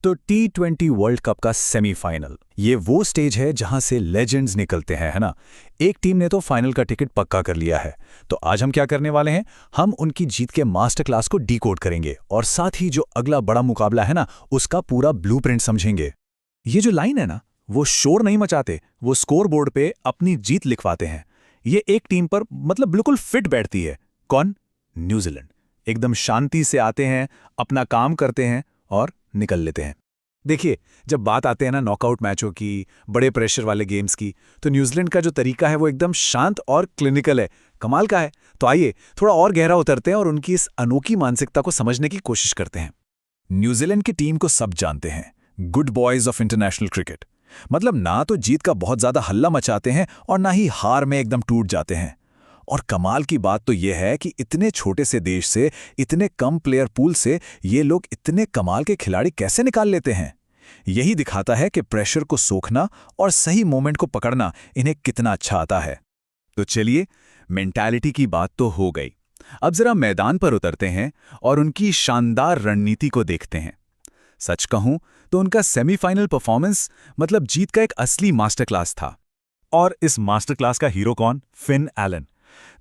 तो T20 world cup का semifinal ये वो स्टेज है जहां से लेजेंड्स निकलते हैं, है ना। एक टीम ने तो फाइनल का टिकट पक्का कर लिया है। तो आज हम क्या करने वाले हैं, हम उनकी जीत के मास्टर क्लास को डीकोड करेंगे और साथ ही जो अगला बड़ा मुकाबला है ना, उसका पूरा ब्लूप्रिंट समझेंगे। ये जो लाइन है ना, वो शोर नहीं मचाते, वो स्कोर बोर्ड पे अपनी जीत लिखवाते हैं। ये एक टीम पर मतलब बिल्कुल फिट बैठती है। कौन? न्यूजीलैंड। एकदम शांति से आते हैं, अपना काम करते हैं और निकल लेते हैं। देखिए, जब बात आते हैं ना नॉकआउट मैचों की, बड़े प्रेशर वाले गेम्स की, तो न्यूजीलैंड का जो तरीका है वो एकदम शांत और क्लिनिकल है। कमाल का है। तो आइए थोड़ा और गहरा उतरते हैं और उनकी इस अनोखी मानसिकता को समझने की कोशिश करते हैं। न्यूजीलैंड की टीम को सब जानते हैं, good boys of international cricket. मतलब ना तो जीत का बहुत ज्यादा हल्ला मचाते हैं और ना ही हार में एकदम टूट जाते हैं। और कमाल की बात तो यह है कि इतने छोटे से देश से, इतने कम प्लेयर पूल से ये लोग इतने कमाल के खिलाड़ी कैसे निकाल लेते हैं। यही दिखाता है कि प्रेशर को सोखना और सही मोमेंट को पकड़ना इन्हें कितना अच्छा आता है। तो चलिए, मेंटालिटी की बात तो हो गई। अब जरा मैदान पर उतरते हैं और उनकी शानदार रणनीति को देखते हैं। सच कहूं तो उनका सेमीफाइनल परफॉर्मेंस मतलब जीत का एक असली मास्टर क्लास था। और इस मास्टर क्लास का हीरो कौन? Finn Allen.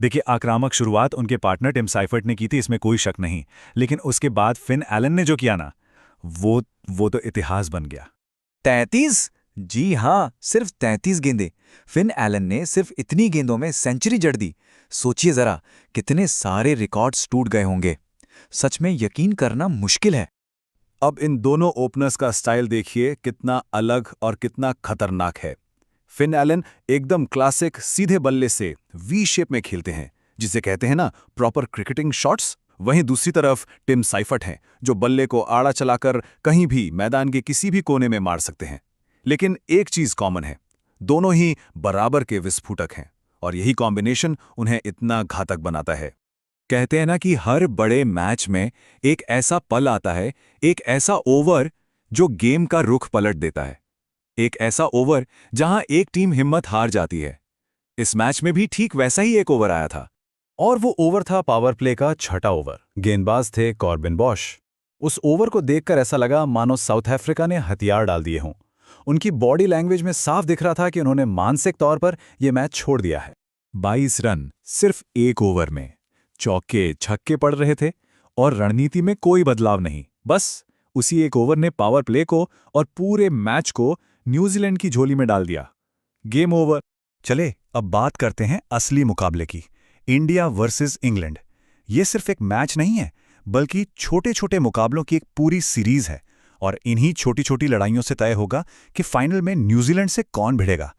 देखिए, आक्रामक शुरुआत उनके पार्टनर टिम साइफर्ट ने की थी, इसमें कोई शक नहीं। लेकिन उसके बाद फिन एलन ने जो किया ना, वो तो इतिहास बन गया। 33? जी हाँ, सिर्फ 33 गेंदें। फिन एलन ने सिर्फ इतनी गेंदों में सेंचुरी जड़ दी। सोचिए जरा, कितने सारे रिकॉर्ड्स टूट गए होंगे। सच में यकीन करना मुश्किल है। अब इन दोनों ओपनर्स का स्टाइल देखिए, कितना अलग और कितना खतरनाक है। फिन एलन एकदम क्लासिक सीधे बल्ले से वी शेप में खेलते हैं, जिसे कहते हैं ना प्रॉपर क्रिकेटिंग शॉट्स। वहीं दूसरी तरफ टिम साइफर्ट हैं, जो बल्ले को आड़ा चलाकर कहीं भी मैदान के किसी भी कोने में मार सकते हैं। लेकिन एक चीज कॉमन है, दोनों ही बराबर के विस्फोटक हैं और यही कॉम्बिनेशन उन्हें इतना घातक बनाता है। कहते हैं ना कि हर बड़े मैच में एक ऐसा पल आता है, एक ऐसा ओवर जो गेम का रुख पलट देता है। एक ऐसा ओवर जहां एक टीम हिम्मत हार जाती है। इस मैच में भी ठीक वैसा ही एक ओवर आया था और वो ओवर था पावर प्ले का छठा ओवर। गेंदबाज थे कॉर्बिन बॉश। उस ओवर को देखकर ऐसा लगा मानो साउथ अफ्रीका ने हथियार डाल दिए हों। उनकी बॉडी लैंग्वेज में साफ दिख रहा था कि उन्होंने मानसिक तौर पर यह मैच छोड़ दिया है। 22 रन सिर्फ एक ओवर में, चौके छक्के पड़ रहे थे और रणनीति में कोई बदलाव नहीं। बस उसी एक ओवर ने पावर प्ले को और पूरे मैच को न्यूजीलैंड की झोली में डाल दिया। Game over. चले अब बात करते हैं असली मुकाबले की, इंडिया वर्सेस इंग्लैंड। ये सिर्फ एक मैच नहीं है, बल्कि छोटे छोटे मुकाबलों की एक पूरी सीरीज है। और इन्हीं छोटी छोटी लड़ाइयों से तय होगा कि फाइनल में न्यूजीलैंड से कौन भिड़ेगा।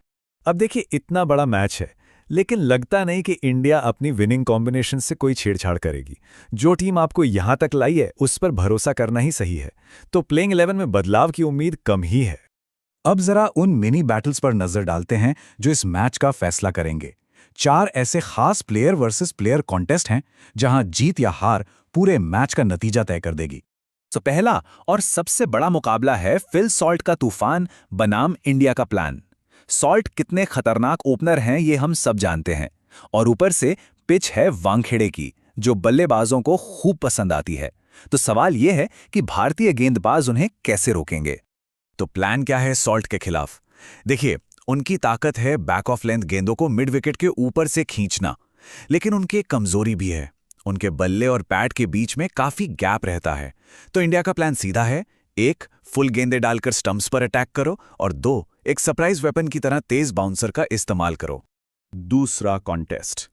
अब देखिए, इतना बड़ा मैच है, लेकिन लगता नहीं कि इंडिया अपनी विनिंग कॉम्बिनेशन से कोई छेड़छाड़ करेगी। जो टीम आपको यहां तक लाई है, उस पर भरोसा करना ही सही है। तो प्लेइंग 11 में बदलाव की उम्मीद कम ही है। अब जरा उन मिनी बैटल्स पर नजर डालते हैं जो इस मैच का फैसला करेंगे। 4 ऐसे खास प्लेयर वर्सेस प्लेयर कॉन्टेस्ट हैं जहां जीत या हार पूरे मैच का नतीजा तय कर देगी। तो पहला और सबसे बड़ा मुकाबला है फिल सॉल्ट का तूफान बनाम इंडिया का प्लान। सॉल्ट कितने खतरनाक ओपनर हैं ये हम सब जानते हैं, और ऊपर से पिच है वानखेड़े की, जो बल्लेबाजों को खूब पसंद आती है। तो सवाल यह है कि भारतीय गेंदबाज उन्हें कैसे रोकेंगे। तो प्लान क्या है सॉल्ट के खिलाफ? देखिए, उनकी ताकत है बैक ऑफ लेंथ गेंदों को मिड विकेट के ऊपर से खींचना। लेकिन उनकी एक कमजोरी भी है, उनके बल्ले और पैड के बीच में काफी गैप रहता है। तो इंडिया का प्लान सीधा है, 1 फुल गेंदे डालकर स्टंप्स पर अटैक करो और 2 एक सरप्राइज वेपन की तरह तेज बाउंसर का इस्तेमाल करो। दूसरा कॉन्टेस्ट,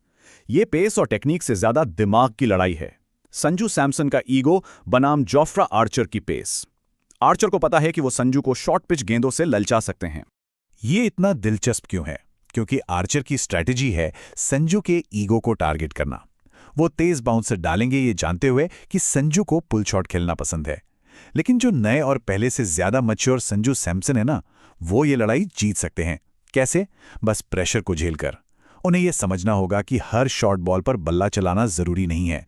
ये पेस और टेक्निक से ज्यादा दिमाग की लड़ाई है। संजू सैमसन का ईगो बनाम जोफ्रा आर्चर की पेस। आर्चर को पता है कि वो संजू को शॉर्ट पिच गेंदों से ललचा सकते हैं। ये इतना दिलचस्प क्यों है? क्योंकि आर्चर की स्ट्रैटेजी है संजू के ईगो को टारगेट करना। वो तेज बाउंसर डालेंगे ये जानते हुए कि संजू को पुल शॉट खेलना पसंद है। लेकिन जो नए और पहले से ज्यादा मैच्योर संजू सैमसन है ना, वो ये लड़ाई जीत सकते हैं। कैसे? बस प्रेशर को झेलकर। उन्हें यह समझना होगा कि हर शॉर्ट बॉल पर बल्ला चलाना जरूरी नहीं है।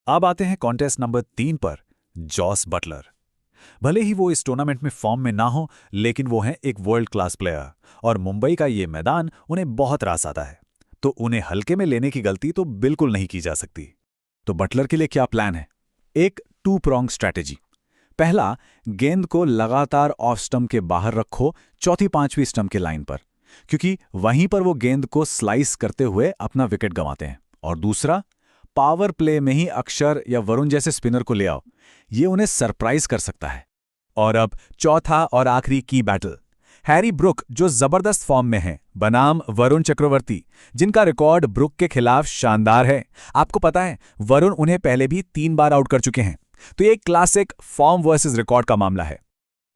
अब आते हैं कॉन्टेस्ट नंबर 3 पर, जॉस बटलर। भले ही वो इस टूर्नामेंट में फॉर्म में ना हो, लेकिन वो हैं एक वर्ल्ड क्लास प्लेयर और मुंबई का ये मैदान उन्हें बहुत रास आता है। तो उन्हें हल्के में लेने की गलती तो बिल्कुल नहीं की जा सकती। तो बटलर के लिए क्या प्लान है? एक 2 प्रॉन्ग स्ट्रैटेजी। पहला, गेंद को लगातार ऑफ स्टंप के बाहर रखो, चौथी पांचवी स्टंप के लाइन पर, क्योंकि वहीं पर वो गेंद को स्लाइस करते हुए अपना विकेट गंवाते हैं। और दूसरा, पावर प्ले में ही अक्षर या वरुण जैसे स्पिनर को ले आओ, ये उन्हें सरप्राइज कर सकता है। और अब चौथा और आखिरी की बैटल, हैरी ब्रुक जो जबरदस्त फॉर्म में हैं, बनाम वरुण चक्रवर्ती, जिनका रिकॉर्ड ब्रुक के खिलाफ शानदार है। आपको पता है, वरुण उन्हें पहले भी 3 बार आउट कर चुके हैं। तो ये एक क्लासिक फॉर्म वर्सेस रिकॉर्ड का मामला है।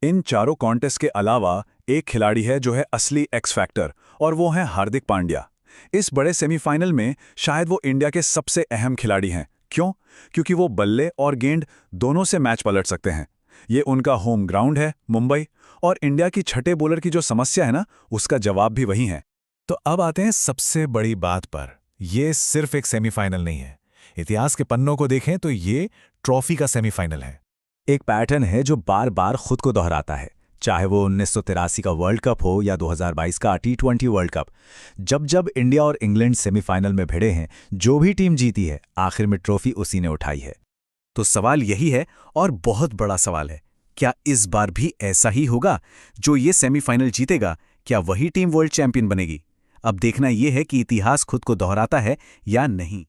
इन चारों कॉन्टेस्ट के अलावा एक खिलाड़ी है जो है असली एक्स फैक्टर, और वो है हार्दिक पांड्या। इस बड़े सेमीफाइनल में शायद वो इंडिया के सबसे अहम खिलाड़ी हैं। क्यों? क्योंकि वो बल्ले और गेंद दोनों से मैच पलट सकते हैं। ये उनका होम ग्राउंड है, मुंबई, और इंडिया की छठे बॉलर की जो समस्या है ना, उसका जवाब भी वही है। तो अब आते हैं सबसे बड़ी बात पर। ये सिर्फ एक सेमीफाइनल नहीं है। इतिहास के पन्नों को देखें तो ये ट्रॉफी का सेमीफाइनल है। एक पैटर्न है जो बार बार खुद को दोहराता है, चाहे वो 1983 का वर्ल्ड कप हो या 2022 का T20 वर्ल्ड कप। जब जब इंडिया और इंग्लैंड सेमीफाइनल में भिड़े हैं, जो भी टीम जीती है, आखिर में ट्रॉफी उसी ने उठाई है। तो सवाल यही है, और बहुत बड़ा सवाल है, क्या इस बार भी ऐसा ही होगा? जो ये सेमीफाइनल जीतेगा, क्या वही टीम वर्ल्ड चैंपियन बनेगी? अब देखना यह है कि इतिहास खुद को दोहराता है या नहीं।